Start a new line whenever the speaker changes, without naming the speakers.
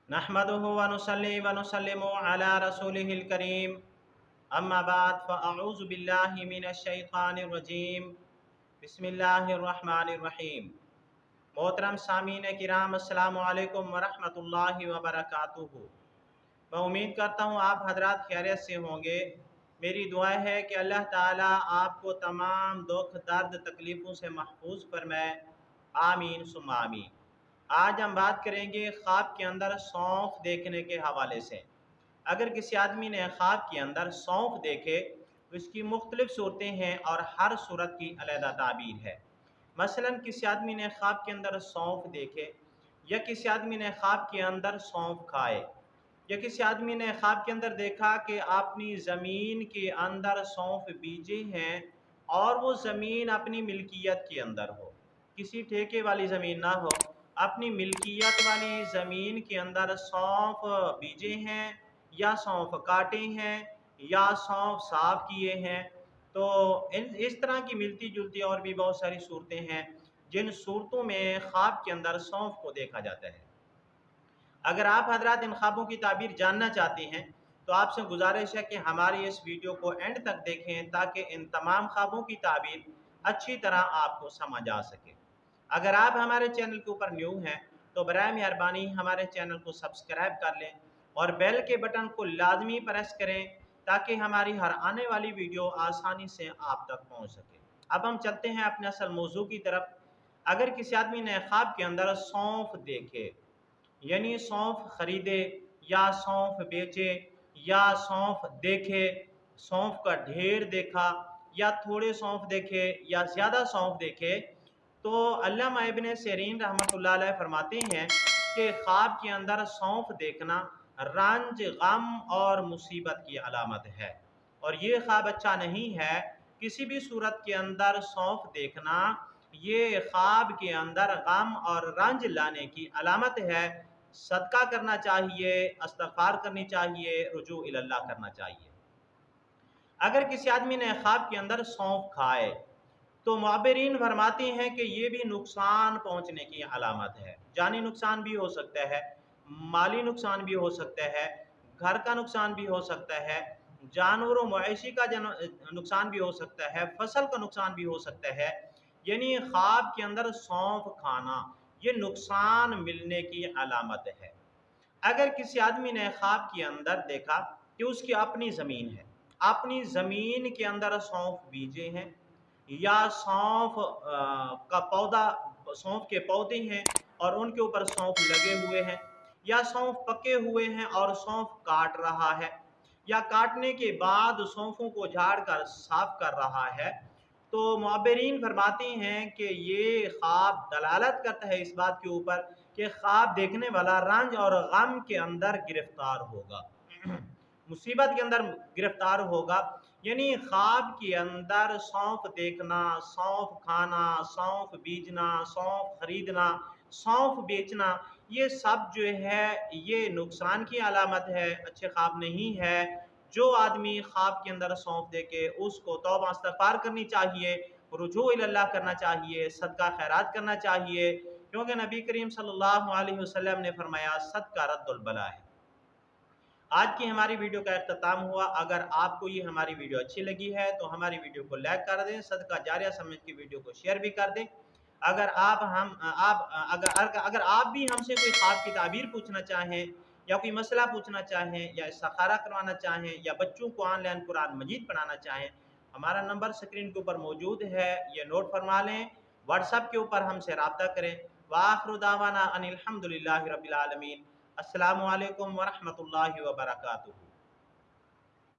नहमदुहु व नुसल्ली व नुसल्लिमु अला रसूलिहिल करीम अम्मा बाद फ़अऊज़ु बिल्लाहि मिनश शैतानिर रजीम बिस्मिल्लाहिर रहमानिर रहीम। मोहतरम सामीन किराम अस्सलामु अलैकुम व रहमतुल्लाहि व बरकातुहू। मैं उम्मीद करता हूँ आप हजरात खैरियत से होंगे। मेरी दुआ है कि अल्लाह ताला आपको तमाम दुख दर्द तकलीफ़ों से महफूज फरमाए। आमीन सुम्मा आमीन। आज हम बात करेंगे ख्वाब के अंदर सौंफ देखने के हवाले से। अगर किसी आदमी ने ख्वाब के अंदर सौंफ देखे तो इसकी मुख्तलिफ सूरतें हैं और हर सूरत की अलहदा ताबीर है। मसलन किसी आदमी ने ख्वाब के अंदर सौंफ देखे, या किसी आदमी ने ख्वाब के अंदर सौंफ खाए, या किसी आदमी ने ख्वाब के अंदर देखा कि अपनी ज़मीन के अंदर सौंफ बीजे हैं और वो ज़मीन अपनी मिल्कियत के अंदर हो, किसी ठेके वाली ज़मीन ना हो, अपनी मिल्कियत वाली ज़मीन के अंदर सौंफ बीजे हैं या सौंफ काटे हैं या सौंफ साफ किए हैं। तो इस तरह की मिलती जुलती और भी बहुत सारी सूरतें हैं जिन सूरतों में ख्वाब के अंदर सौंफ को देखा जाता है। अगर आप हजरात इन ख्वाबों की ताबीर जानना चाहते हैं तो आपसे गुजारिश है कि हमारी इस वीडियो को एंड तक देखें ताकि इन तमाम ख्वाबों की ताबीर अच्छी तरह आपको समझ आ सके। अगर आप हमारे चैनल के ऊपर न्यू हैं तो बराए मेहरबानी हमारे चैनल को सब्सक्राइब कर लें और बेल के बटन को लाजमी प्रेस करें ताकि हमारी हर आने वाली वीडियो आसानी से आप तक पहुंच सके। अब हम चलते हैं अपने असल मौजू की तरफ। अगर किसी आदमी ने ख्वाब के अंदर सौंफ देखे, यानी सौंफ खरीदे या सौंफ बेचे या सौंफ देखे, सौंफ का ढेर देखा या थोड़े सौंफ देखे या ज़्यादा सौंफ देखे, तो अल्लामा इब्न सिरीन रहमतुल्लाह अलैह फरमाते हैं कि ख्वाब के अंदर सौंफ देखना रंज, गम और मुसीबत की अलामत है और ये ख्वाब अच्छा नहीं है। किसी भी सूरत के अंदर सौंफ देखना ये ख्वाब के अंदर गम और रंज लाने की अलामत है। सदका करना चाहिए, इस्तग़फ़ार करनी चाहिए, रुजू इल्लल्लाह करना चाहिए। अगर किसी आदमी ने ख्वाब के अंदर सौंफ खाए तो मुअब्बिरीन फरमाते हैं कि ये भी नुकसान पहुंचने की अलामत है। जानी नुकसान भी हो सकता है, माली नुकसान भी हो सकता है, घर का नुकसान भी हो सकता है, जानवरों मवेशी का नुकसान भी हो सकता है, फसल का नुकसान भी हो सकता है। यानी ख्वाब के अंदर सौंफ खाना ये नुकसान मिलने की अलामत है। अगर किसी आदमी ने ख्वाब के अंदर देखा कि उसकी अपनी ज़मीन है, अपनी ज़मीन के अंदर सौंफ बीजे हैं या सौंफ का पौधा, सौंफ के पौधे हैं और उनके ऊपर सौंफ लगे हुए हैं, या सौंफ पके हुए हैं और सौंफ काट रहा है, या काटने के बाद सौंफों को झाड़ कर साफ कर रहा है, तो मुअब्बिरीन फरमाते हैं कि ये ख्वाब दलालत करता है इस बात के ऊपर कि ख्वाब देखने वाला रंज और गम के अंदर गिरफ्तार होगा मुसीबत के अंदर गिरफ्तार होगा। यानी ख्वाब के अंदर सौंफ देखना, सौंफ खाना, सौंफ बीजना, सौंफ खरीदना, सौंफ बेचना, ये सब जो है ये नुकसान की अलामत है, अच्छे ख्वाब नहीं है। जो आदमी ख्वाब के अंदर सौंफ देके उसको तौबा इस्तग़फ़ार करनी चाहिए, रुजू इल्लल्लाह करना चाहिए, सदका खैरात करना चाहिए, क्योंकि नबी करीम सल्लल्लाहु अलैहि वसल्लम ने फरमाया सदका रद्दुल बला है। आज की हमारी वीडियो का अख्ताम हुआ। अगर आपको ये हमारी वीडियो अच्छी लगी है तो हमारी वीडियो को लाइक कर दें, सदका जारिया समझ के वीडियो को शेयर भी कर दें। अगर आप भी हमसे कोई ख्वाब की ताबीर पूछना चाहें या कोई मसला पूछना चाहें या इस्तिखारा करवाना चाहें या बच्चों को ऑनलाइन कुरान मजीद पढ़ाना चाहें, हमारा नंबर स्क्रीन के ऊपर मौजूद है, ये नोट फरमा लें। व्हाट्सएप के ऊपर हमसे रब्ता करें। वाखिरु दावाना अनिल हम्दुलिल्लाहि रब्बिल आलमीन। अस्सलामु अलैकुम व रहमतुल्लाहि व बरकातुहू।